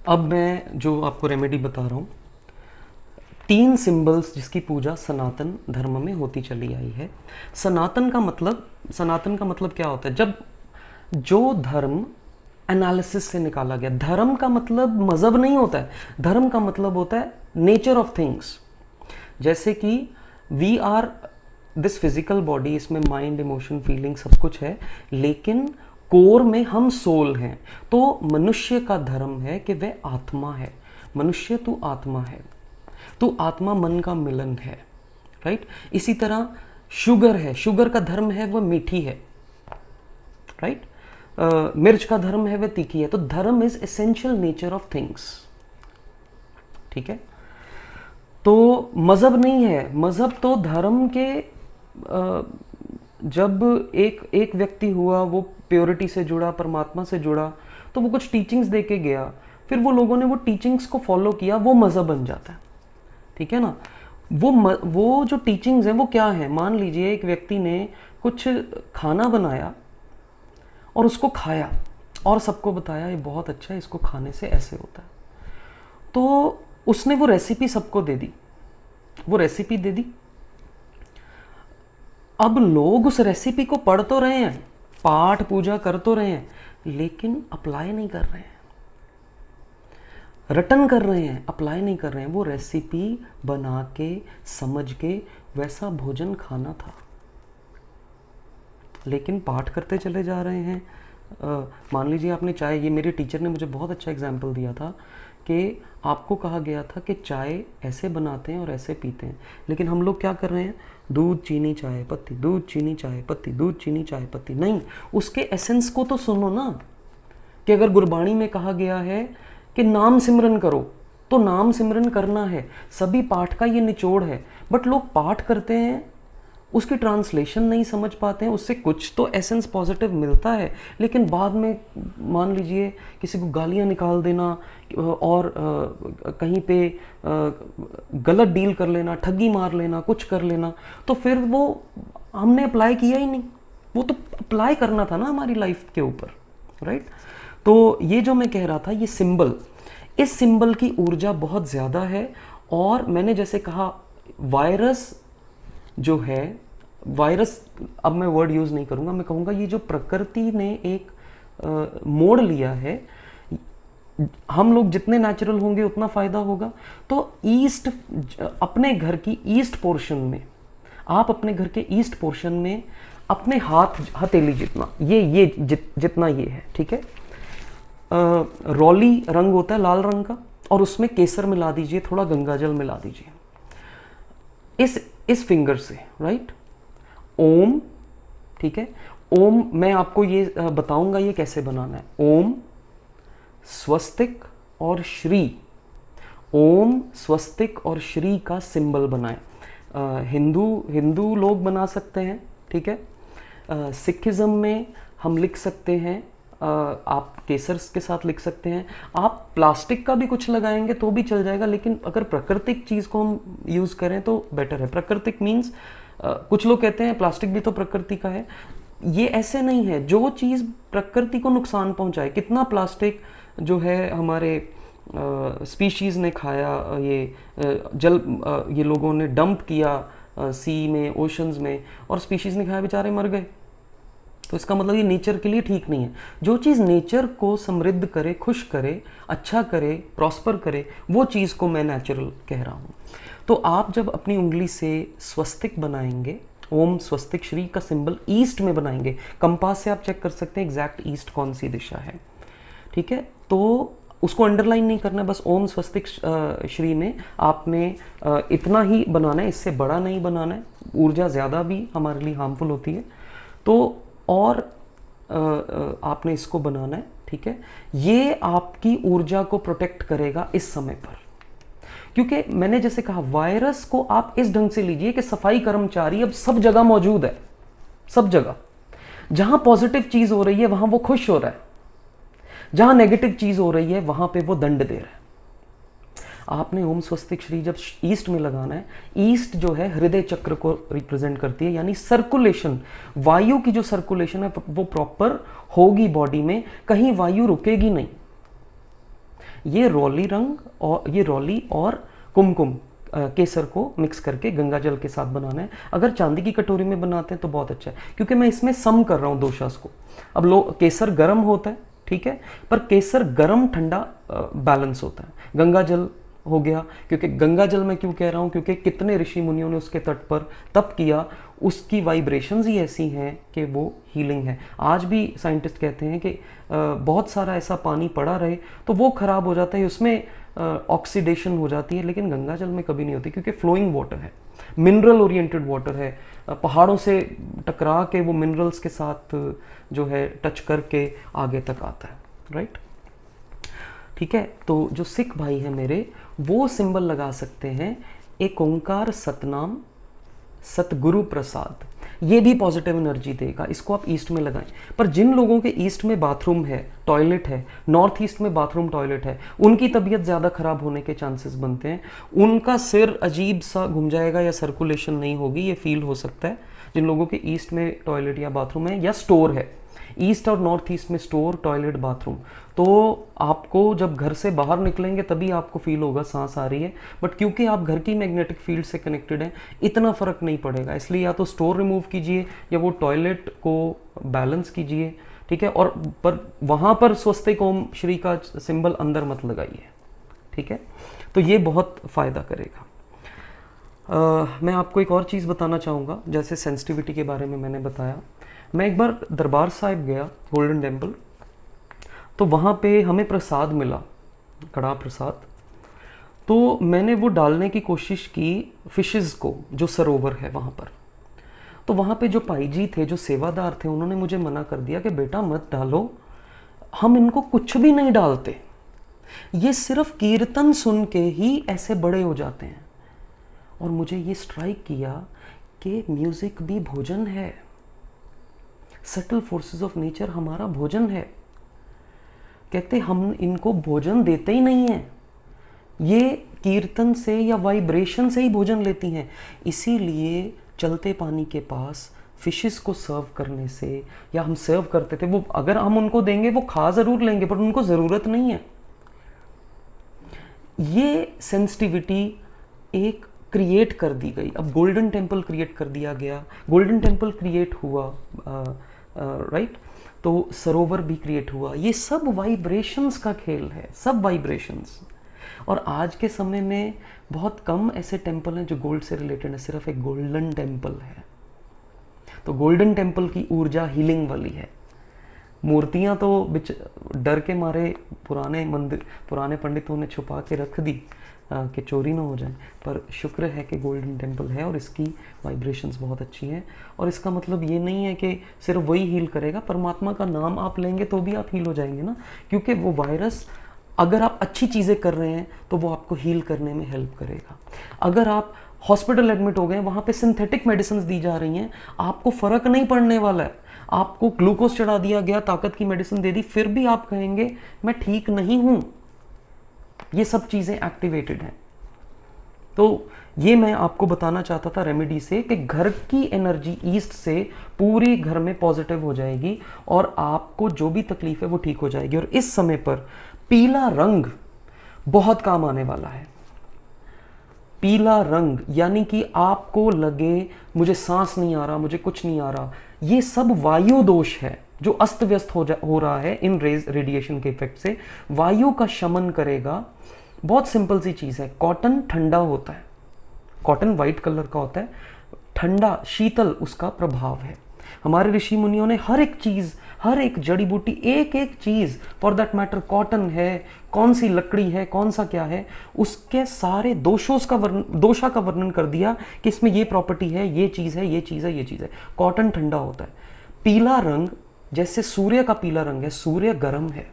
अब मैं जो आपको रेमेडी बता रहा हूँ, 3 सिंबल्स जिसकी पूजा सनातन धर्म में होती चली आई है। सनातन का मतलब क्या होता है? जब जो धर्म एनालिसिस से निकाला गया। धर्म का मतलब मजहब नहीं होता है, धर्म का मतलब होता है नेचर ऑफ थिंग्स। जैसे कि we are this physical body, इसमें माइंड, इमोशन, फीलिंग सब कुछ है, लेकिन कोर में हम सोल हैं। तो मनुष्य का धर्म है कि वह आत्मा है। मनुष्य तू आत्मा है, तू आत्मा मन का मिलन है, राइट। इसी तरह शुगर है, शुगर का धर्म है वह मीठी है, राइट। मिर्च का धर्म है वह तीखी है। तो धर्म is essential nature of things, ठीक है। तो मजहब नहीं है, मजहब तो धर्म के जब एक व्यक्ति हुआ, वो प्योरिटी से जुड़ा, परमात्मा से जुड़ा, तो वो कुछ टीचिंग्स दे के गया, फिर वो लोगों ने वो टीचिंग्स को फॉलो किया, वो मजहब बन जाता है, ठीक है ना। वो जो टीचिंग्स हैं वो क्या है? मान लीजिए एक व्यक्ति ने कुछ खाना बनाया और उसको खाया और सबको बताया ये बहुत अच्छा है, इसको खाने से ऐसे होता है। तो उसने वो रेसिपी सबको दे दी, वो रेसिपी दे दी। अब लोग उस रेसिपी को पढ़ तो रहे हैं, पाठ पूजा कर तो रहे हैं, लेकिन अप्लाई नहीं कर रहे हैं। रटन कर रहे हैं, अप्लाई नहीं कर रहे हैं। वो रेसिपी बना के, समझ के वैसा भोजन खाना था, लेकिन पाठ करते चले जा रहे हैं। मान लीजिए आपने चाय, ये मेरे टीचर ने मुझे बहुत अच्छा एग्जाम्पल दिया था कि आपको कहा गया था कि चाय ऐसे बनाते हैं और ऐसे पीते हैं, लेकिन हम लोग क्या कर रहे हैं? दूध चीनी चाय पत्ती, दूध चीनी चाय पत्ती, दूध चीनी चाय पत्ती। नहीं, उसके एसेंस को तो सुनो ना, कि अगर गुरबाणी में कहा गया है कि नाम सिमरन करो, तो नाम सिमरन करना है। सभी पाठ का ये निचोड़ है, बट लोग पाठ करते हैं, उसकी ट्रांसलेशन नहीं समझ पाते हैं। उससे कुछ तो एसेंस पॉजिटिव मिलता है, लेकिन बाद में मान लीजिए किसी को गालियां निकाल देना और कहीं पे गलत डील कर लेना, ठगी मार लेना, कुछ कर लेना, तो फिर वो हमने अप्लाई किया ही नहीं। वो तो अप्लाई करना था ना हमारी लाइफ के ऊपर, राइट। तो ये जो मैं कह रहा था, ये सिंबल, इस सिंबल की ऊर्जा बहुत ज़्यादा है। और मैंने जैसे कहा, वायरस जो है, वायरस, अब मैं वर्ड यूज़ नहीं करूँगा, मैं कहूँगा ये जो प्रकृति ने एक मोड़ लिया है, हम लोग जितने नेचुरल होंगे उतना फ़ायदा होगा। तो ईस्ट, अपने घर की ईस्ट पोर्शन में, आप अपने घर के ईस्ट पोर्शन में अपने हथेली जितना, जितना ये है, ठीक है। रौली रंग होता है लाल रंग का, और उसमें केसर मिला दीजिए, थोड़ा गंगाजल मिला दीजिए इस फिंगर से, राइट। ओम, ठीक है। ओम मैं आपको ये बताऊंगा ये कैसे बनाना है। ओम, स्वस्तिक और श्री, ओम, स्वस्तिक और श्री का सिंबल बनाएं। हिंदू लोग बना सकते हैं, ठीक है। सिखिज्म में हम लिख सकते हैं, आप केसर के साथ लिख सकते हैं। आप प्लास्टिक का भी कुछ लगाएंगे तो भी चल जाएगा, लेकिन अगर प्राकृतिक चीज़ को हम यूज़ करें तो बेटर है। प्राकृतिक मीन्स कुछ लोग कहते हैं प्लास्टिक भी तो प्रकृति का है, ये ऐसे नहीं है। जो चीज़ प्रकृति को नुकसान पहुंचाए, कितना प्लास्टिक जो है हमारे स्पीशीज़ ने खाया, ये लोगों ने डंप किया सी में, ओशंस में, और स्पीशीज़ ने खाया, बेचारे मर गए। तो इसका मतलब ये नेचर के लिए ठीक नहीं है। जो चीज़ नेचर को समृद्ध करे, खुश करे, अच्छा करे, प्रॉस्पर करे, वो चीज़ को मैं नेचुरल कह रहा हूँ। तो आप जब अपनी उंगली से स्वस्तिक बनाएंगे, ओम स्वस्तिक श्री का सिंबल ईस्ट में बनाएंगे, कंपास से आप चेक कर सकते हैं एग्जैक्ट ईस्ट कौन सी दिशा है, ठीक है। तो उसको अंडरलाइन नहीं करना है, बस ओम स्वस्तिक श्री में आपने इतना ही बनाना है, इससे बड़ा नहीं बनाना है। ऊर्जा ज़्यादा भी हमारे लिए हार्मफुल होती है। तो और आपने इसको बनाना है, ठीक है। ये आपकी ऊर्जा को प्रोटेक्ट करेगा इस समय पर, क्योंकि मैंने जैसे कहा, वायरस को आप इस ढंग से लीजिए कि सफाई कर्मचारी अब सब जगह मौजूद है। सब जगह जहां पॉजिटिव चीज हो रही है वहां वो खुश हो रहा है, जहां नेगेटिव चीज हो रही है वहां पे वो दंड दे रहा है। आपने ओम स्वस्तिक श्री जब ईस्ट में लगाना है, ईस्ट जो है हृदय चक्र को रिप्रेजेंट करती है, यानी सर्कुलेशन, वायु की जो सर्कुलेशन है वो प्रॉपर होगी बॉडी में, कहीं वायु रुकेगी नहीं। ये रोली रंग और ये रोली और कुमकुम केसर को मिक्स करके गंगा जल के साथ बनाना है। अगर चांदी की कटोरी में बनाते हैं तो बहुत अच्छा है, क्योंकि मैं इसमें सम कर रहा हूँ दोषास को। अब केसर गर्म होता है, ठीक है, पर केसर गर्म ठंडा बैलेंस होता है। गंगा जल हो गया, क्योंकि गंगा जल मैं क्यों कह रहा हूँ, क्योंकि कितने ऋषि मुनियों ने उसके तट पर तप किया, उसकी वाइब्रेशंस ही ऐसी हैं कि वो हीलिंग है। आज भी साइंटिस्ट कहते हैं कि बहुत सारा ऐसा पानी पड़ा रहे तो वो खराब हो जाता है, उसमें ऑक्सीडेशन हो जाती है, लेकिन गंगा जल में कभी नहीं होती, क्योंकि फ्लोइंग वाटर है, मिनरल ओरिएंटेड वाटर है। पहाड़ों से टकरा के वो मिनरल्स के साथ जो है टच करके आगे तक आता है, राइट। ठीक है, तो जो सिख भाई हैं मेरे, वो सिंबल लगा सकते हैं एक ओंकार सतनाम सतगुरु प्रसाद। ये भी पॉजिटिव एनर्जी देगा, इसको आप ईस्ट में लगाएं। पर जिन लोगों के ईस्ट में बाथरूम है, टॉयलेट है, नॉर्थ ईस्ट में बाथरूम टॉयलेट है, उनकी तबीयत ज़्यादा खराब होने के चांसेस बनते हैं। उनका सिर अजीब सा घूम जाएगा या सर्कुलेशन नहीं होगी, ये फील हो सकता है जिन लोगों के ईस्ट में टॉयलेट या बाथरूम है या स्टोर है। ईस्ट और नॉर्थ ईस्ट में स्टोर, टॉयलेट, बाथरूम, तो आपको जब घर से बाहर निकलेंगे तभी आपको फील होगा सांस आ रही है, बट क्योंकि आप घर की मैग्नेटिक फील्ड से कनेक्टेड हैं, इतना फर्क नहीं पड़ेगा। इसलिए या तो स्टोर रिमूव कीजिए या वो टॉयलेट को बैलेंस कीजिए, ठीक है। और पर वहाँ पर स्वस्तिक ओम श्री का सिंबल अंदर मत लगाइए, ठीक है। तो ये बहुत फ़ायदा करेगा। मैं आपको एक और चीज़ बताना चाहूँगा, जैसे सेंसिटिविटी के बारे में मैंने बताया। मैं एक बार दरबार साहिब गया, गोल्डन टेम्पल, तो वहाँ पे हमें प्रसाद मिला, कड़ा प्रसाद। तो मैंने वो डालने की कोशिश की फिशेस को, जो सरोवर है वहाँ पर। तो वहाँ पे जो पाई जी थे, जो सेवादार थे, उन्होंने मुझे मना कर दिया कि बेटा मत डालो, हम इनको कुछ भी नहीं डालते, ये सिर्फ कीर्तन सुन के ही ऐसे बड़े हो जाते हैं। और मुझे ये स्ट्राइक किया कि म्यूज़िक भी भोजन है, सटल फोर्सेस ऑफ नेचर हमारा भोजन है। कहते हम इनको भोजन देते ही नहीं हैं, ये कीर्तन से या वाइब्रेशन से ही भोजन लेती हैं। इसीलिए चलते पानी के पास फिशेस को सर्व करने से, या हम सर्व करते थे, वो अगर हम उनको देंगे वो खा ज़रूर लेंगे, पर उनको ज़रूरत नहीं है। ये सेंसिटिविटी एक क्रिएट कर दी गई। अब गोल्डन टेम्पल क्रिएट कर दिया गया, गोल्डन टेम्पल क्रिएट हुआ, राइट, तो सरोवर भी क्रिएट हुआ। ये सब वाइब्रेशंस का खेल है, सब वाइब्रेशंस। और आज के समय में बहुत कम ऐसे टेम्पल हैं जो गोल्ड से रिलेटेड है, सिर्फ एक गोल्डन टेम्पल है। तो गोल्डन टेम्पल की ऊर्जा हीलिंग वाली है। मूर्तियां तो डर के मारे पुराने मंदिर, पुराने पंडितों ने छुपा के रख दी कि चोरी ना हो जाए, पर शुक्र है कि गोल्डन टेम्पल है और इसकी वाइब्रेशंस बहुत अच्छी हैं। और इसका मतलब ये नहीं है कि सिर्फ वही हील करेगा, परमात्मा का नाम आप लेंगे तो भी आप हील हो जाएंगे ना, क्योंकि वो वायरस, अगर आप अच्छी चीज़ें कर रहे हैं तो वो आपको हील करने में हेल्प करेगा। अगर आप हॉस्पिटल एडमिट हो गए, वहाँ पे सिंथेटिक मेडिसिन दी जा रही हैं, आपको फ़र्क नहीं पड़ने वाला है। आपको ग्लूकोज चढ़ा दिया गया, ताकत की मेडिसिन दे दी, फिर भी आप कहेंगे मैं ठीक नहीं हूँ। ये सब चीज़ें एक्टिवेटेड हैं। तो ये मैं आपको बताना चाहता था रेमेडी से, कि घर की एनर्जी ईस्ट से पूरी घर में पॉजिटिव हो जाएगी और आपको जो भी तकलीफ है वो ठीक हो जाएगी। और इस समय पर पीला रंग बहुत काम आने वाला है। पीला रंग यानी कि आपको लगे मुझे सांस नहीं आ रहा, मुझे कुछ नहीं आ रहा, ये सब वायु दोष है जो अस्त व्यस्त हो रहा है इन रेडिएशन के इफेक्ट से। वायु का शमन करेगा। बहुत सिंपल सी चीज़ है, कॉटन ठंडा होता है, कॉटन वाइट कलर का होता है, ठंडा शीतल उसका प्रभाव है। हमारे ऋषि मुनियों ने हर एक चीज़, हर एक जड़ी बूटी, एक एक चीज़, फॉर दैट मैटर कॉटन है, कौन सी लकड़ी है, कौन सा क्या है, उसके सारे दोषा का वर्णन कर दिया कि इसमें ये प्रॉपर्टी है, ये चीज़ है, ये चीज़ है, ये चीज़ है। कॉटन ठंडा होता है। पीला रंग जैसे सूर्य का पीला रंग है, सूर्य गर्म है,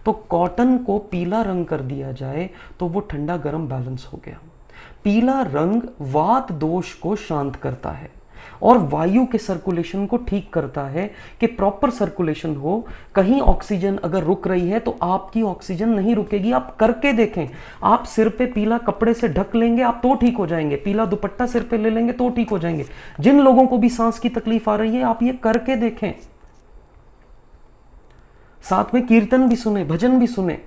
तो कॉटन को पीला रंग कर दिया जाए तो वो ठंडा गर्म बैलेंस हो गया। पीला रंग वात दोष को शांत करता है और वायु के सर्कुलेशन को ठीक करता है कि प्रॉपर सर्कुलेशन हो। कहीं ऑक्सीजन अगर रुक रही है तो आपकी ऑक्सीजन नहीं रुकेगी। आप करके देखें, आप सिर पे पीला कपड़े से ढक लेंगे आप तो ठीक हो जाएंगे, पीला दुपट्टा सिर पे ले लेंगे तो ठीक हो जाएंगे। जिन लोगों को भी सांस की तकलीफ आ रही है आप ये करके देखें, साथ में कीर्तन भी सुने, भजन भी सुने,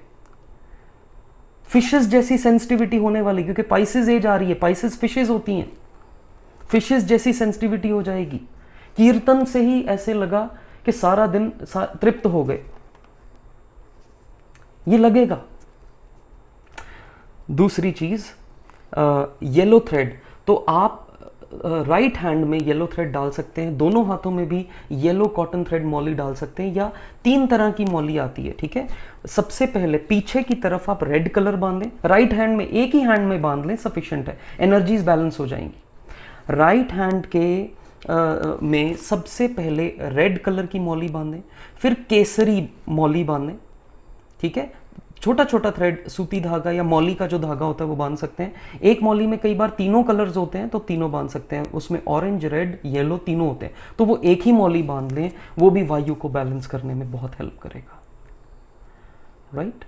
फिशेस जैसी सेंसिटिविटी होने वाली, क्योंकि पाइसेस एज आ रही है, पाइसेस फिशेस होती हैं, फिशेस जैसी सेंसिटिविटी हो जाएगी। कीर्तन से ही ऐसे लगा कि सारा दिन तृप्त हो गए, ये लगेगा। दूसरी चीज येलो थ्रेड, तो आप राइट हैंड में येलो थ्रेड डाल सकते हैं, दोनों हाथों में भी येलो कॉटन थ्रेड मौली डाल सकते हैं, या 3 तरह की मौली आती है, ठीक है। सबसे पहले पीछे की तरफ आप रेड कलर बांधें, राइट हैंड में, एक ही हैंड में बांध लें, सफिशिएंट है, एनर्जीज बैलेंस हो जाएंगी। राइट हैंड के में सबसे पहले रेड कलर की मौली बांधें, फिर केसरी मौली बांधें, ठीक है। छोटा छोटा थ्रेड, सूती धागा या मौली का जो धागा होता है वो बांध सकते हैं। एक मौली में कई बार तीनों कलर्स होते हैं तो तीनों बांध सकते हैं, उसमें ऑरेंज, रेड, येलो तीनों होते हैं, तो वो एक ही मौली बांध लें, वो भी वायु को बैलेंस करने में बहुत हेल्प करेगा, राइट।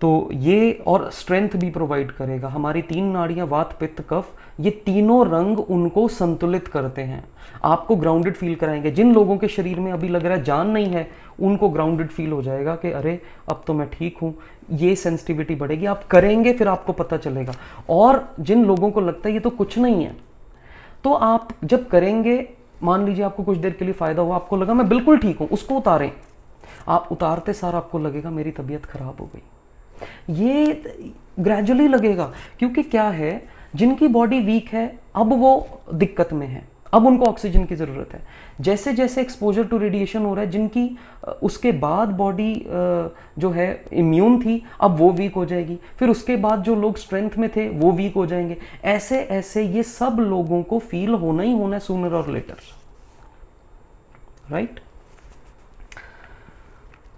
तो ये और स्ट्रेंथ भी प्रोवाइड करेगा। हमारी 3 नाड़ियां, वात, पित्त, कफ, ये तीनों रंग उनको संतुलित करते हैं, आपको ग्राउंडेड फील कराएंगे। जिन लोगों के शरीर में अभी लग रहा है जान नहीं है, उनको ग्राउंडेड फील हो जाएगा कि अरे अब तो मैं ठीक हूँ, ये सेंसिटिविटी बढ़ेगी। आप करेंगे फिर आपको पता चलेगा। और जिन लोगों को लगता है ये तो कुछ नहीं है, तो आप जब करेंगे, मान लीजिए आपको कुछ देर के लिए फायदा हुआ, आपको लगा मैं बिल्कुल ठीक हूँ, उसको उतारें। आप उतारते सार आपको लगेगा मेरी तबीयत खराब हो गई। ये ग्रेजुअली लगेगा, क्योंकि क्या है, जिनकी बॉडी वीक है अब वो दिक्कत में है, अब उनको ऑक्सीजन की ज़रूरत है। जैसे जैसे एक्सपोजर टू रेडिएशन हो रहा है, जिनकी उसके बाद बॉडी जो है इम्यून थी, अब वो वीक हो जाएगी, फिर उसके बाद जो लोग स्ट्रेंथ में थे वो वीक हो जाएंगे। ऐसे ऐसे ये सब लोगों को फील होना ही होना है, सूनर और लेटर, राइट।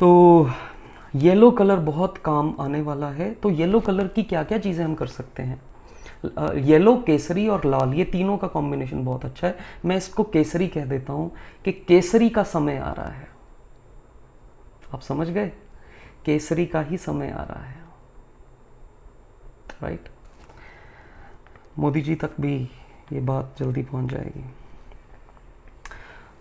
तो येलो कलर बहुत काम आने वाला है। तो येलो कलर की क्या क्या चीज़ें हम कर सकते हैं? येलो, केसरी और लाल, ये तीनों का कॉम्बिनेशन बहुत अच्छा है। मैं इसको केसरी कह देता हूं कि केसरी का समय आ रहा है। आप समझ गए? केसरी का ही समय आ रहा है, राइट। मोदी जी तक भी ये बात जल्दी पहुंच जाएगी।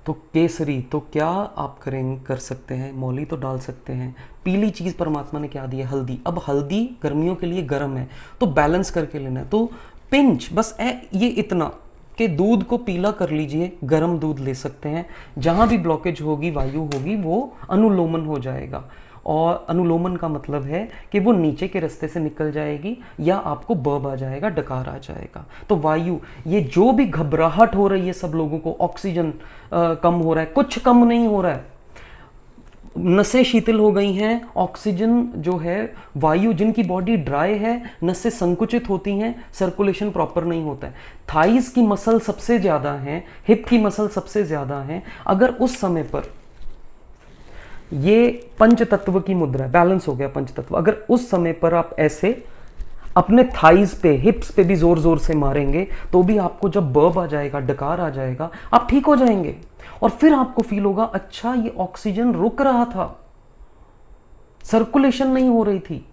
तो केसरी, तो क्या आप कर सकते हैं? मौली तो डाल सकते हैं। पीली चीज़ परमात्मा ने क्या दी है? हल्दी। अब हल्दी गर्मियों के लिए गर्म है, तो बैलेंस करके लेना है। तो पिंच, बस ये इतना कि दूध को पीला कर लीजिए, गर्म दूध ले सकते हैं। जहाँ भी ब्लॉकेज होगी, वायु होगी, वो अनुलोमन हो जाएगा। और अनुलोमन का मतलब है कि वो नीचे के रास्ते से निकल जाएगी, या आपको बब आ जाएगा, डकार आ जाएगा। तो वायु, ये जो भी घबराहट हो रही है सब लोगों को, ऑक्सीजन कम हो रहा है, कुछ कम नहीं हो रहा है, नसें शीतल हो गई हैं, ऑक्सीजन जो है, वायु, जिनकी बॉडी ड्राई है, नसें संकुचित होती हैं, सर्कुलेशन प्रॉपर नहीं होता है। थाइस की मसल सबसे ज़्यादा है, हिप की मसल सबसे ज़्यादा है। अगर उस समय पर ये पंच तत्व की मुद्रा, बैलेंस हो गया पंच तत्व, अगर उस समय पर आप ऐसे अपने थाइज पे, हिप्स पे भी जोर जोर से मारेंगे, तो भी आपको जब बर्ब आ जाएगा, डकार आ जाएगा, आप ठीक हो जाएंगे। और फिर आपको फील होगा, अच्छा ये ऑक्सीजन रुक रहा था, सर्कुलेशन नहीं हो रही थी,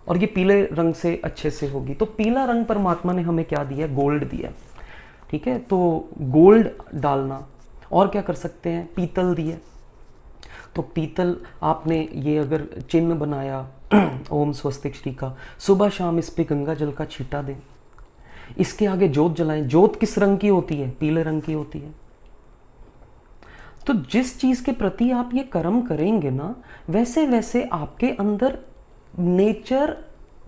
और ये पीले रंग से अच्छे से होगी। तो पीला रंग परमात्मा ने हमें क्या दिया? गोल्ड दिया, ठीक है। तो गोल्ड डालना। और क्या कर सकते हैं? पीतल दिया, तो पीतल आपने ये अगर चिन्ह बनाया ओम स्वस्तिक श्री का, सुबह शाम इस पे गंगा जल का छींटा दें, इसके आगे जोत जलाएं। जोत किस रंग की होती है? पीले रंग की होती है। तो जिस चीज के प्रति आप ये कर्म करेंगे ना, वैसे वैसे आपके अंदर नेचर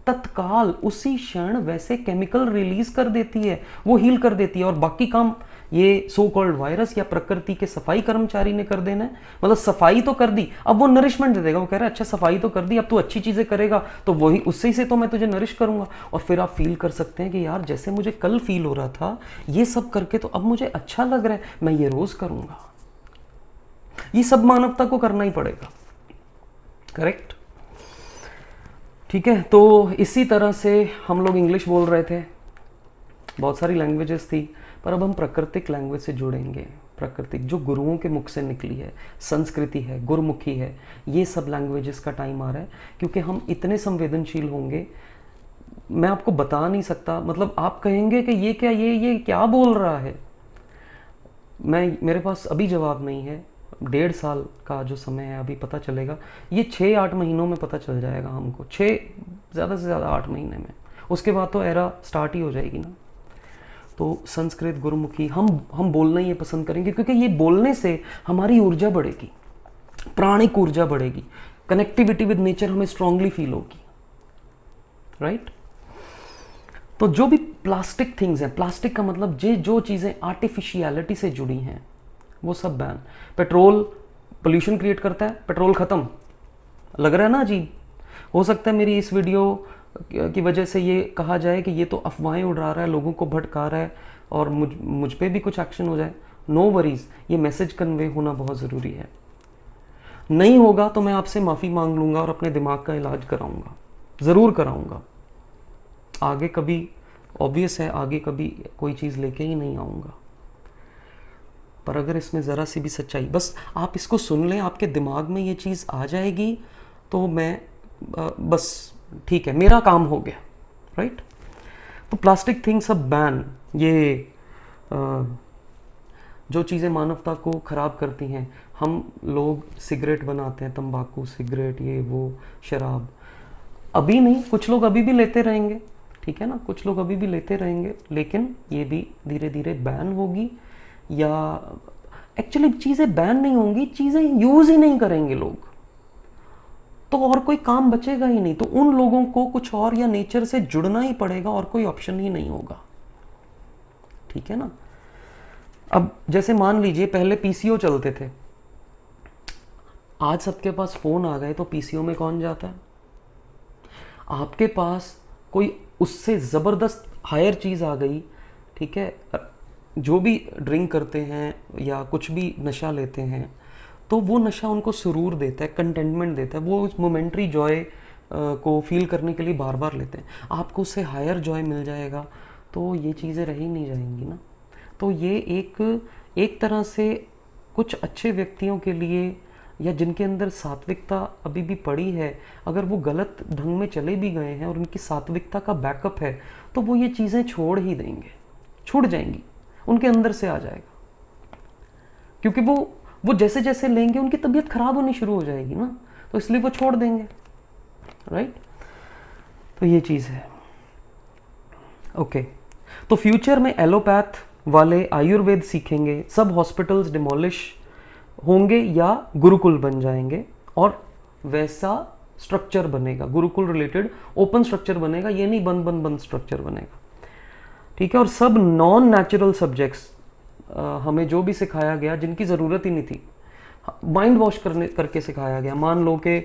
तत्काल उसी क्षण वैसे केमिकल रिलीज कर देती है, वो हील कर देती है। और बाकी काम ये सो कॉल्ड वायरस या प्रकृति के सफाई कर्मचारी ने कर देना है। मतलब सफाई तो कर दी, अब वो नरिशमेंट दे देगा। वो कह रहा है अच्छा सफाई तो कर दी, अब तू अच्छी चीजें करेगा तो वही उससे से तो मैं तुझे नरिश करूंगा। और फिर आप फील कर सकते हैं कि यार जैसे मुझे कल फील हो रहा था ये सब करके, तो अब मुझे अच्छा लग रहा है, मैं ये रोज करूंगा। ये सब मानवता को करना ही पड़ेगा, करेक्ट? ठीक है। तो इसी तरह से हम लोग इंग्लिश बोल रहे थे, बहुत सारी लैंग्वेजेस थी, पर अब हम प्राकृतिक लैंग्वेज से जुड़ेंगे। प्राकृतिक जो गुरुओं के मुख से निकली है, संस्कृति है, गुरमुखी है, ये सब लैंग्वेजेस का टाइम आ रहा है। क्योंकि हम इतने संवेदनशील होंगे, मैं आपको बता नहीं सकता। मतलब आप कहेंगे कि ये क्या बोल रहा है, मेरे पास अभी जवाब नहीं है। 1.5 साल का जो समय है अभी पता चलेगा, ये 6-8 महीनों में पता चल जाएगा हमको, 6 ज़्यादा से ज़्यादा 8 महीने में। उसके बाद तो एरा स्टार्ट ही हो जाएगी ना। तो संस्कृत, गुरुमुखी हम बोलना ही ये पसंद करेंगे, क्योंकि ये बोलने से हमारी ऊर्जा बढ़ेगी, प्राणिक ऊर्जा बढ़ेगी, कनेक्टिविटी विद नेचर हमें स्ट्रांगली फील होगी, राइट। तो जो भी प्लास्टिक थिंग्स हैं, प्लास्टिक का मतलब जो चीज़ें आर्टिफिशियलिटी से जुड़ी हैं वो सब बैन। पेट्रोल पोल्यूशन क्रिएट करता है, पेट्रोल ख़त्म, लग रहा है ना अजीब। हो सकता है मेरी इस वीडियो की वजह से ये कहा जाए कि ये तो अफवाहें उड़ा रहा है, लोगों को भटका रहा है और मुझ पे भी कुछ एक्शन हो जाए। नो वरीज, ये मैसेज कन्वे होना बहुत ज़रूरी है। नहीं होगा तो मैं आपसे माफ़ी मांग लूँगा और अपने दिमाग का इलाज कराऊँगा, ज़रूर कराऊँगा। आगे कभी, ऑब्वियस है, आगे कभी कोई चीज़ लेके ही नहीं आऊँगा। पर अगर इसमें ज़रा सी भी सच्चाई, बस आप इसको सुन लें, आपके दिमाग में ये चीज़ आ जाएगी तो मैं बस ठीक है, मेरा काम हो गया, राइट। तो प्लास्टिक थिंग सब बैन। ये जो चीज़ें मानवता को ख़राब करती हैं, हम लोग सिगरेट बनाते हैं, तंबाकू, सिगरेट, ये वो, शराब, अभी नहीं, कुछ लोग अभी भी लेते रहेंगे, ठीक है ना, कुछ लोग अभी भी लेते रहेंगे, लेकिन ये भी धीरे धीरे बैन होगी। या एक्चुअली चीज़ें बैन नहीं होंगी, चीज़ें यूज़ ही नहीं करेंगे लोग, तो और कोई काम बचेगा ही नहीं। तो उन लोगों को कुछ और या नेचर से जुड़ना ही पड़ेगा और कोई ऑप्शन ही नहीं होगा, ठीक है ना। अब जैसे मान लीजिए पहले पीसीओ चलते थे, आज सबके पास फ़ोन आ गए, तो पीसीओ में कौन जाता है? आपके पास कोई उससे ज़बरदस्त हायर चीज़ आ गई, ठीक है, जो भी ड्रिंक करते हैं या कुछ भी नशा लेते हैं, तो वो नशा उनको सुरूर देता है, कंटेंटमेंट देता है, वो उस मोमेंट्री जॉय को फील करने के लिए बार बार लेते हैं। आपको उससे हायर जॉय मिल जाएगा तो ये चीज़ें रह ही नहीं जाएंगी ना। तो ये एक तरह से कुछ अच्छे व्यक्तियों के लिए, या जिनके अंदर सात्विकता अभी भी पड़ी है, अगर वो गलत ढंग में चले भी गए हैं और उनकी सात्विकता का बैकअप है, तो वो ये चीज़ें छोड़ ही देंगे, छूट जाएंगी, उनके अंदर से आ जाएगा। क्योंकि वो जैसे जैसे लेंगे उनकी तबीयत खराब होनी शुरू हो जाएगी ना, तो इसलिए वो छोड़ देंगे, राइट। तो ये चीज़ है, ओके। तो फ्यूचर में एलोपैथ वाले आयुर्वेद सीखेंगे, सब हॉस्पिटल्स डिमोलिश होंगे या गुरुकुल बन जाएंगे, और वैसा स्ट्रक्चर बनेगा, गुरुकुल रिलेटेड ओपन स्ट्रक्चर बनेगा, ये नहीं बंद बंद बंद स्ट्रक्चर बनेगा, ठीक है। और सब नॉन नेचुरल सब्जेक्ट्स हमें जो भी सिखाया गया, जिनकी ज़रूरत ही नहीं थी, माइंड वॉश करके सिखाया गया। मान लो कि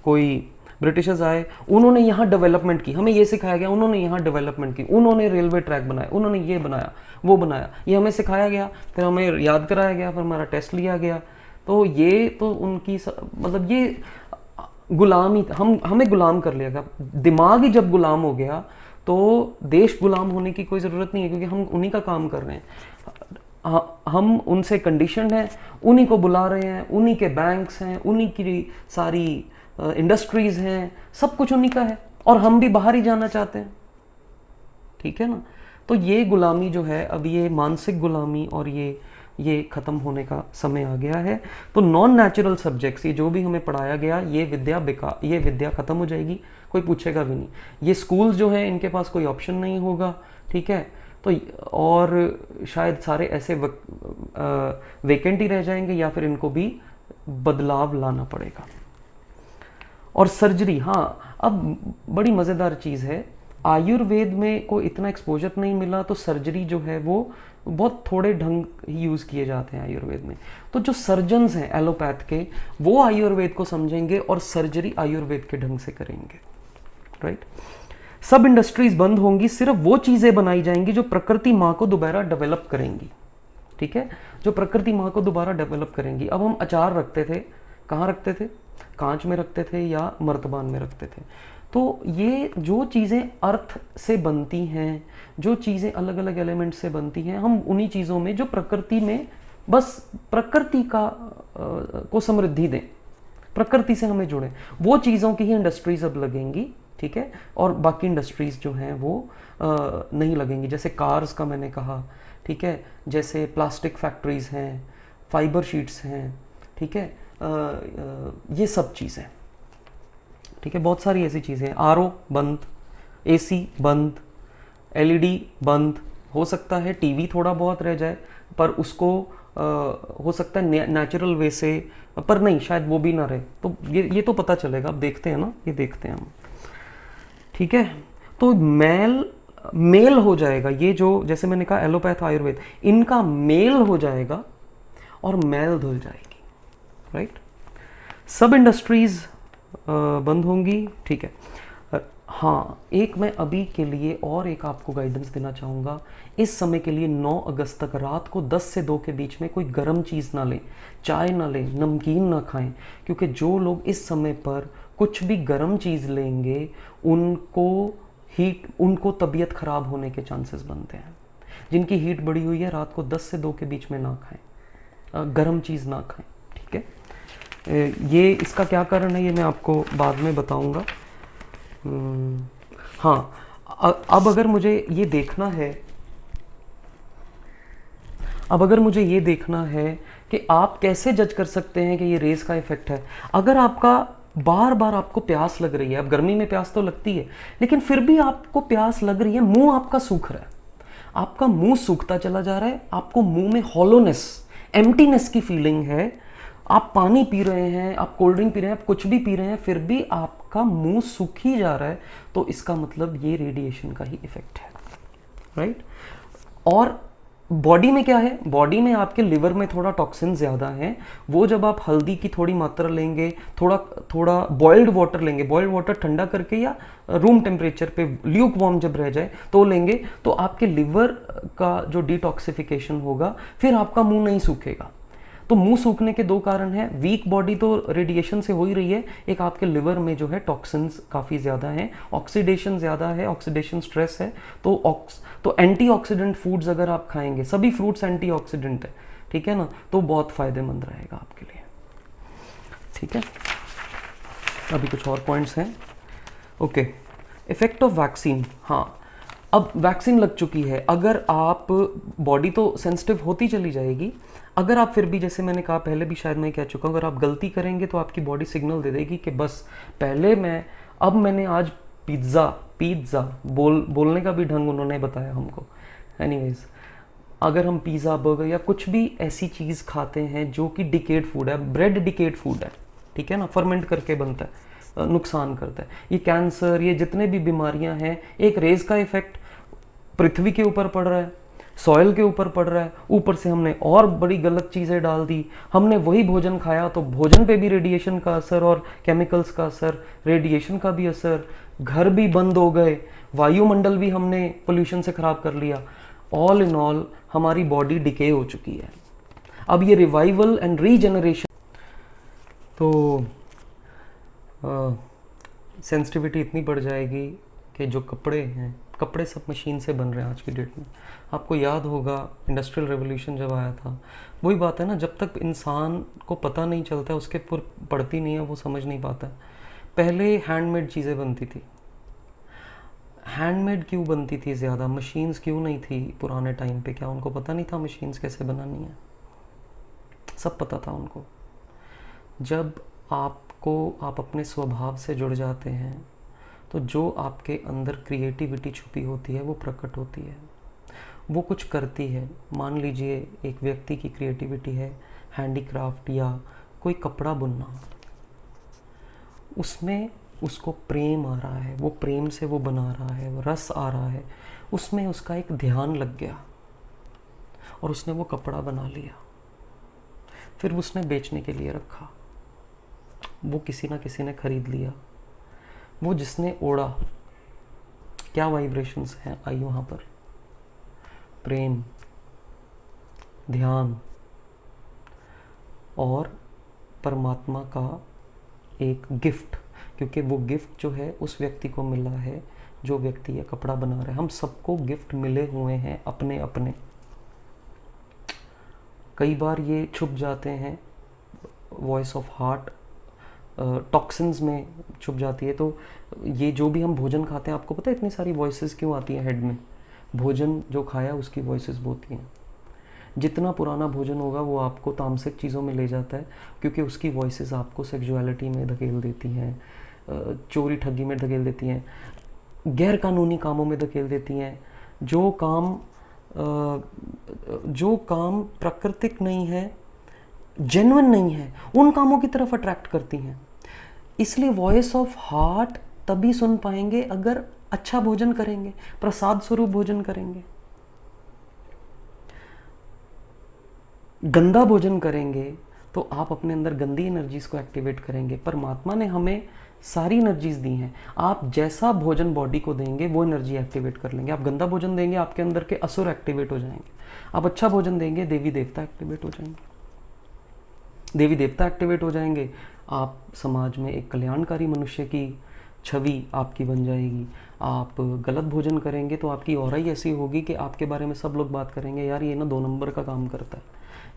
कोई ब्रिटिशर्स आए, उन्होंने यहाँ डेवलपमेंट की, हमें ये सिखाया गया, उन्होंने यहाँ डेवलपमेंट की, उन्होंने रेलवे ट्रैक बनाया, उन्होंने ये बनाया, वो बनाया, ये हमें सिखाया गया, फिर हमें याद कराया गया, फिर हमारा टेस्ट लिया गया। तो ये तो उनकी मतलब ये गुलामी, हमें गुलाम कर लिया गया। दिमाग ही जब गुलाम हो गया तो देश गुलाम होने की कोई ज़रूरत नहीं है, क्योंकि हम उन्हीं का काम कर रहे हैं, हम उनसे कंडीशनड हैं, उन्हीं को बुला रहे हैं, उन्हीं के बैंक्स हैं, उन्हीं की सारी इंडस्ट्रीज़ हैं, सब कुछ उन्हीं का है, और हम भी बाहर ही जाना चाहते हैं, ठीक है ना। तो ये गुलामी जो है, अब ये मानसिक गुलामी और ये ख़त्म होने का समय आ गया है। तो नॉन नेचुरल सब्जेक्ट्स, ये जो भी हमें पढ़ाया गया, ये विद्या ख़त्म हो जाएगी, कोई पूछेगा भी नहीं। ये स्कूल्स जो हैं, इनके पास कोई ऑप्शन नहीं होगा, ठीक है। तो और शायद सारे ऐसे वेकेंट ही रह जाएंगे, या फिर इनको भी बदलाव लाना पड़ेगा। और सर्जरी, हाँ, अब बड़ी मज़ेदार चीज़ है, आयुर्वेद में को इतना एक्सपोजर नहीं मिला, तो सर्जरी जो है वो बहुत थोड़े ढंग ही यूज़ किए जाते हैं आयुर्वेद में। तो जो सर्जन्स हैं एलोपैथ के, वो आयुर्वेद को समझेंगे और सर्जरी आयुर्वेद के ढंग से करेंगे, राइट। सब इंडस्ट्रीज बंद होंगी, सिर्फ वो चीज़ें बनाई जाएंगी जो प्रकृति माँ को दोबारा डेवलप करेंगी, ठीक है, जो प्रकृति माँ को दोबारा डेवलप करेंगी। अब हम अचार रखते थे, कहाँ रखते थे? कांच में रखते थे या मर्तबान में रखते थे। तो ये जो चीज़ें अर्थ से बनती हैं, जो चीज़ें अलग अलग एलिमेंट से बनती हैं, हम उन्हीं चीज़ों में जो प्रकृति में, बस प्रकृति का को समृद्धि दें, प्रकृति से हमें जुड़ें, वो चीज़ों की ही इंडस्ट्रीज अब लगेंगी, ठीक है। और बाकी इंडस्ट्रीज जो हैं वो नहीं लगेंगी, जैसे कार्स का मैंने कहा, ठीक है, जैसे प्लास्टिक फैक्ट्रीज़ हैं, फाइबर शीट्स हैं, ठीक है, ये सब चीज़ें, ठीक है, बहुत सारी ऐसी चीज़ें हैं। आरओ बंद, एसी बंद, एलईडी बंद, हो सकता है टीवी थोड़ा बहुत रह जाए, पर उसको हो सकता है नेचुरल वे से, पर नहीं, शायद वो भी ना रहे, तो ये तो पता चलेगा, अब देखते हैं ना, ये देखते हैं हम, ठीक है। तो मेल हो जाएगा, ये जो जैसे मैंने कहा एलोपैथ आयुर्वेद, इनका मेल हो जाएगा और मैल धुल जाएगी, राइट। सब इंडस्ट्रीज बंद होंगी, ठीक है। हाँ, एक मैं अभी के लिए और एक आपको गाइडेंस देना चाहूँगा, इस समय के लिए 9 अगस्त तक रात को 10 से 2 के बीच में कोई गर्म चीज़ ना लें, चाय ना लें, नमकीन ना खाएं, क्योंकि जो लोग इस समय पर कुछ भी गर्म चीज़ लेंगे उनको तबीयत खराब होने के चांसेस बनते हैं। जिनकी हीट बढ़ी हुई है रात को 10 से 2 के बीच में ना खाएं, गर्म चीज़ ना खाएं, ठीक है। ये इसका क्या कारण है ये मैं आपको बाद में बताऊंगा। हाँ, अब अगर मुझे ये देखना है कि आप कैसे जज कर सकते हैं कि ये रेस का इफेक्ट है। अगर आपका बार बार आपको प्यास लग रही है, अब गर्मी में प्यास तो लगती है, लेकिन फिर भी आपको प्यास लग रही है, मुंह आपका सूख रहा है, आपका मुंह सूखता चला जा रहा है, आपको मुंह में हॉलोनेस, एम्प्टीनेस की फीलिंग है, आप पानी पी रहे हैं, आप कोल्ड ड्रिंक पी रहे हैं, आप कुछ भी पी रहे हैं, फिर भी आपका मुंह सूख ही जा रहा है, तो इसका मतलब ये रेडिएशन का ही इफेक्ट है, राइट। और बॉडी में क्या है, बॉडी में आपके लिवर में थोड़ा टॉक्सिन ज़्यादा है, वो जब आप हल्दी की थोड़ी मात्रा लेंगे, थोड़ा बॉइल्ड वाटर लेंगे, बॉइल्ड वाटर ठंडा करके या रूम टेम्परेचर पे ल्यूक वार्म जब रह जाए तो लेंगे, तो आपके लिवर का जो डिटॉक्सिफिकेशन होगा, फिर आपका मुंह नहीं सूखेगा। तो मुंह सूखने के 2 कारण हैं, वीक बॉडी तो रेडिएशन से हो ही रही है, एक आपके लिवर में जो है टॉक्सिन्स काफ़ी ज़्यादा हैं, ऑक्सीडेशन ज़्यादा है, ऑक्सीडेशन स्ट्रेस है, तो एंटीऑक्सीडेंट फूड्स अगर आप खाएंगे, सभी फ्रूट्स एंटीऑक्सीडेंट है, ठीक है ना, तो बहुत फ़ायदेमंद रहेगा आपके लिए, ठीक है। अभी कुछ और पॉइंट्स हैं, ओके। इफेक्ट ऑफ वैक्सीन, हाँ, अब वैक्सीन लग चुकी है, अगर आप, बॉडी तो सेंसिटिव होती चली जाएगी, अगर आप फिर भी, जैसे मैंने कहा पहले भी, शायद मैं कह चुका हूँ, अगर आप गलती करेंगे तो आपकी बॉडी सिग्नल दे देगी कि बस मैंने आज पिज़्ज़ा बोलने का भी ढंग उन्होंने बताया हमको, एनीवेज, अगर हम पिज़्ज़ा, बर्गर या कुछ भी ऐसी चीज़ खाते हैं जो कि डिकेड फूड है, ब्रेड डिकेड फूड है, ठीक है ना, फर्मेंट करके बनता है, नुकसान करता है, ये कैंसर, ये जितने भी बीमारियां हैं, एक रेस का इफेक्ट पृथ्वी के ऊपर पड़ रहा है, सॉइल के ऊपर पड़ रहा है, ऊपर से हमने और बड़ी गलत चीज़ें डाल दी, हमने वही भोजन खाया, तो भोजन पे भी रेडिएशन का असर और केमिकल्स का असर, रेडिएशन का भी असर, घर भी बंद हो गए, वायुमंडल भी हमने पोल्यूशन से ख़राब कर लिया, ऑल इन ऑल हमारी बॉडी डिके हो चुकी है। अब ये रिवाइवल एंड रीजनरेशन, तो सेंसिटिविटी इतनी बढ़ जाएगी कि जो कपड़े सब मशीन से बन रहे हैं आज की डेट में। आपको याद होगा इंडस्ट्रियल रेवोल्यूशन जब आया था, वही बात है ना, जब तक इंसान को पता नहीं चलता है, उसके पड़ती नहीं है, वो समझ नहीं पाता है। पहले हैंडमेड चीज़ें बनती थी, हैंडमेड क्यों बनती थी ज़्यादा, मशीन्स क्यों नहीं थी पुराने टाइम पे, क्या उनको पता नहीं था मशीन्स कैसे बनानी है? सब पता था उनको। जब आप अपने स्वभाव से जुड़ जाते हैं, तो जो आपके अंदर क्रिएटिविटी छुपी होती है वो प्रकट होती है, वो कुछ करती है। मान लीजिए एक व्यक्ति की क्रिएटिविटी है हैंडीक्राफ्ट या कोई कपड़ा बुनना, उसमें उसको प्रेम आ रहा है, वो प्रेम से वो बना रहा है, वो रस आ रहा है, उसमें उसका एक ध्यान लग गया और उसने वो कपड़ा बना लिया, फिर उसने बेचने के लिए रखा, वो किसी ना किसी ने खरीद लिया, वो जिसने ओढ़ा, क्या वाइब्रेशंस हैं आई वहाँ पर, प्रेम, ध्यान और परमात्मा का एक गिफ्ट, क्योंकि वो गिफ्ट जो है उस व्यक्ति को मिला है जो व्यक्ति ये कपड़ा बना रहा है। हम सबको गिफ्ट मिले हुए हैं अपने अपने, कई बार ये छुप जाते हैं वॉइस ऑफ हार्ट, टॉक्सिन्स में छुप जाती है। तो ये जो भी हम भोजन खाते हैं, आपको पता है इतनी सारी वॉइसेस क्यों आती हैं हेड में? भोजन जो खाया उसकी वॉइसेस होती हैं। जितना पुराना भोजन होगा वो आपको तामसिक चीज़ों में ले जाता है, क्योंकि उसकी वॉइसेस आपको सेक्सुअलिटी में धकेल देती हैं, चोरी ठगी में धकेल देती हैं, गैर कानूनी कामों में धकेल देती हैं। जो काम प्राकृतिक नहीं है, जेन्युइन नहीं है, उन कामों की तरफ अट्रैक्ट करती हैं। इसलिए वॉइस ऑफ हार्ट तभी सुन पाएंगे अगर अच्छा भोजन करेंगे, प्रसाद स्वरूप भोजन करेंगे। गंदा भोजन करेंगे तो आप अपने अंदर गंदी एनर्जीज को एक्टिवेट करेंगे। परमात्मा ने हमें सारी एनर्जीज दी हैं, आप जैसा भोजन बॉडी को देंगे वो एनर्जी एक्टिवेट कर लेंगे। आप गंदा भोजन देंगे, आपके अंदर के असुर एक्टिवेट हो जाएंगे। आप अच्छा भोजन देंगे, देवी देवता एक्टिवेट हो जाएंगे। देवी देवता एक्टिवेट हो जाएंगे, आप समाज में एक कल्याणकारी मनुष्य की छवि आपकी बन जाएगी। आप गलत भोजन करेंगे तो आपकी ऑरा ही ऐसी होगी कि आपके बारे में सब लोग बात करेंगे, यार ये ना 2 नंबर का काम करता है,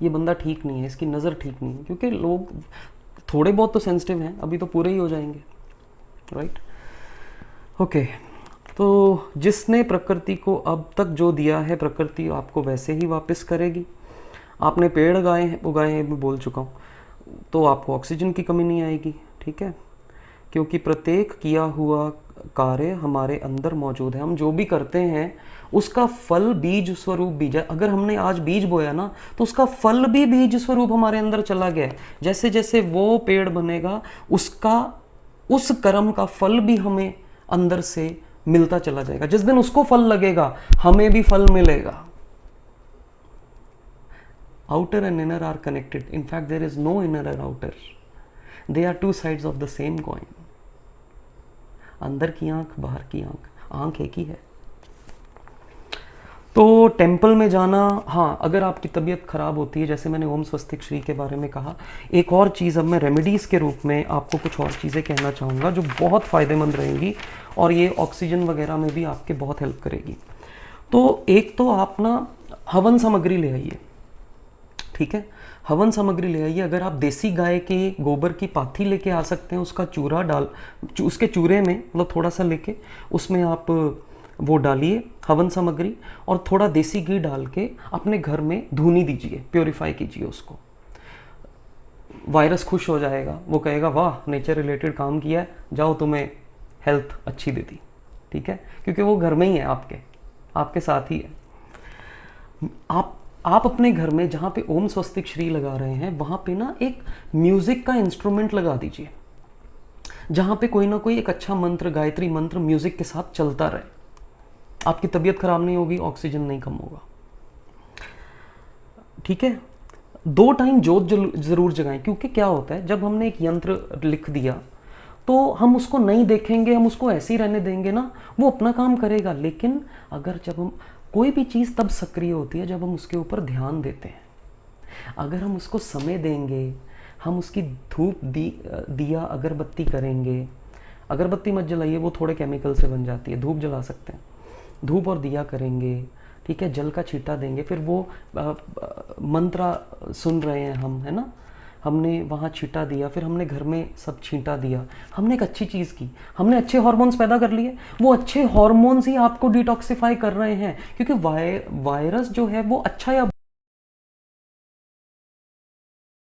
ये बंदा ठीक नहीं है, इसकी नज़र ठीक नहीं है। क्योंकि लोग थोड़े बहुत तो सेंसिटिव हैं, अभी तो पूरे ही हो जाएंगे, राइट। ओके, तो जिसने प्रकृति को अब तक जो दिया है, प्रकृति आपको वैसे ही वापस करेगी। आपने पेड़ उगाए हैं, मैं बोल चुका हूँ, तो आपको ऑक्सीजन की कमी नहीं आएगी, ठीक है, क्योंकि प्रत्येक किया हुआ कार्य हमारे अंदर मौजूद है। हम जो भी करते हैं उसका फल बीज स्वरूप बीज है। अगर हमने आज बीज बोया ना तो उसका फल भी बीज स्वरूप हमारे अंदर चला गया है। जैसे जैसे वो पेड़ बनेगा उस कर्म का फल भी हमें अंदर से मिलता चला जाएगा। जिस दिन उसको फल लगेगा हमें भी फल मिलेगा। Outer and inner are connected. In fact, there is no inner or outer. They are two sides of the same coin. अंदर की आंख, बाहर की आंख, आंख एक ही है। तो टेम्पल में जाना, हाँ, अगर आपकी तबीयत खराब होती है, जैसे मैंने ओम स्वस्तिक श्री के बारे में कहा, एक और चीज़ अब मैं रेमेडीज़ के रूप में आपको कुछ और चीज़ें कहना चाहूँगा जो बहुत फ़ायदेमंद रहेंगी और ये ऑक्सीजन वगैरह में भी आपके बहुत हेल्प करेगी। तो एक तो आप ना हवन सामग्री ले आइए, ठीक है, हवन सामग्री ले आइए। अगर आप देसी गाय के गोबर की पाथी लेके आ सकते हैं, उसका चूरा उसके चूरे में मतलब थोड़ा सा लेके उसमें आप वो डालिए हवन सामग्री, और थोड़ा देसी घी डाल के अपने घर में धुनी दीजिए, प्योरीफाई कीजिए उसको। वायरस खुश हो जाएगा, वो कहेगा वाह नेचर रिलेटेड काम किया है, जाओ तुम्हें हेल्थ अच्छी दे दी, ठीक है, क्योंकि वो घर में ही है, आपके साथ ही है। आप अपने घर में जहाँ पे ओम स्वस्तिक श्री लगा रहे हैं वहाँ पे ना एक म्यूज़िक का इंस्ट्रूमेंट लगा दीजिए, जहाँ पे कोई ना कोई एक अच्छा मंत्र, गायत्री मंत्र म्यूज़िक के साथ चलता रहे। आपकी तबीयत खराब नहीं होगी, ऑक्सीजन नहीं कम होगा, ठीक है। 2 टाइम जोत ज़रूर जगाएं, क्योंकि क्या होता है जब हमने एक यंत्र लिख दिया तो हम उसको नहीं देखेंगे, हम उसको ऐसे ही रहने देंगे ना, वो अपना काम करेगा। लेकिन अगर जब हम कोई भी चीज़ तब सक्रिय होती है जब हम उसके ऊपर ध्यान देते हैं। अगर हम उसको समय देंगे, हम उसकी धूप दिया अगरबत्ती करेंगे। अगरबत्ती मत जलाइए, वो थोड़े केमिकल से बन जाती है, धूप जला सकते हैं। धूप और दिया करेंगे, ठीक है, जल का छींटा देंगे, फिर वो मंत्र सुन रहे हैं हम, है ना, हमने वहाँ छींटा दिया, फिर हमने घर में सब छींटा दिया, हमने एक अच्छी चीज़ की, हमने अच्छे हार्मोन्स पैदा कर लिए। वो अच्छे हार्मोन्स ही आपको डिटॉक्सिफाई कर रहे हैं, क्योंकि वायरस जो है वो अच्छा या